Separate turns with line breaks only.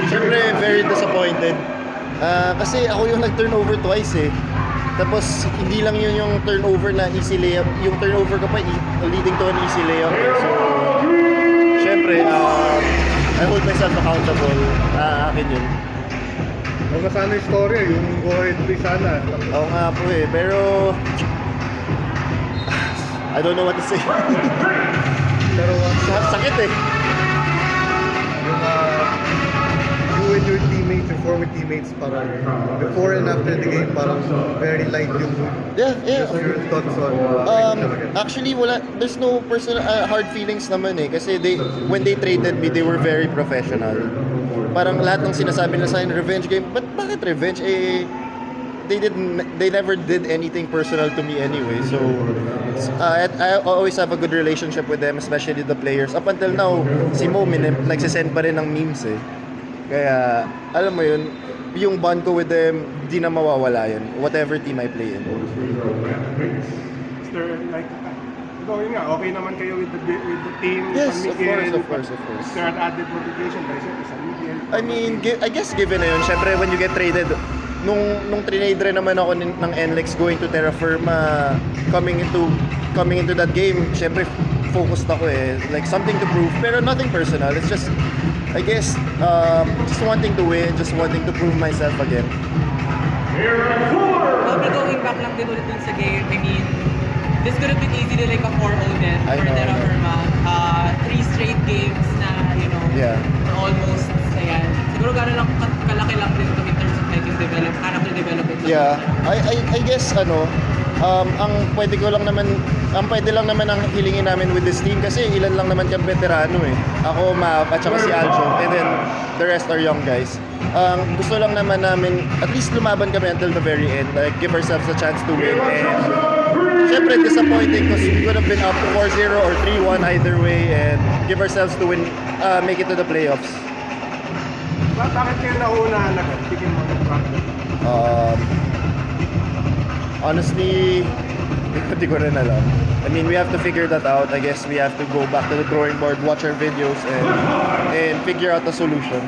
Siyempre, very disappointed. Kasi ako yung nag-turnover twice eh. Tapos, hindi lang yun yung turnover na easy layup. Yung turnover ko pa, leading to an easy layup. So, siyempre, I hold myself accountable. Akin yun.
Huwag na sana yung story, yung go ahead play sana.
Oo nga po eh. Pero, I don't know what to say.
Pero
Sakit eh.
yung you and your teammates, your former teammates, parang before and after the game, parang very light yung
Yeah.
just your thoughts on
Actually, there's no personal hard feelings naman eh. Kasi when they traded me, they were very professional. Parang lahat ng sinasabi nila sa akin, revenge game. But bakit revenge? They never did anything personal to me anyway. So, I always have a good relationship with them, especially the players. Up until now, si Mo, nagsisend pa rin ng memes eh. Kaya, alam mo yun, yung bond ko with them, di na mawawala yun. Whatever team I play in.
Is there like, yun nga, okay naman kayo with the team?
Yes, of
Miguel,
course.
Is there an added motivation? Sa Miguel?
I mean, I guess given na yun, syempre when you get traded, nung trinade rin naman ako ng NLEX going to Terra Firma, coming into that game, syempre focused ako eh, like something to prove, pero nothing personal. It's just, I guess, just wanting to win, just wanting to prove myself again.
Maybe going back lang din ulit dun sa game, I mean, this could have been easily like a 4-0 din
I
for
know.
Terra Firma. 3 straight games na,
Yeah.
we're almost, ayan. Siguro gano'n lang kalaki lang din ito in terms of like yung character development.
Yeah, I guess ang pwede lang naman ang hilingin namin with this team kasi ilan lang naman kami veterano eh. Ako, Mav, at saka si Aljo, and then the rest are young guys. Gusto lang naman namin at least lumaban kami until the very end, like give ourselves a chance to win. And syempre disappointing because we could have been up 4-0 or 3-1 either way and give ourselves to win, make it to the playoffs.
Bakit kayo nauna nag-tigil mo ng practice?
Honestly, hindi ko rin alam. I mean, we have to figure that out. I guess we have to go back to the drawing board, watch our videos, and figure out the solution.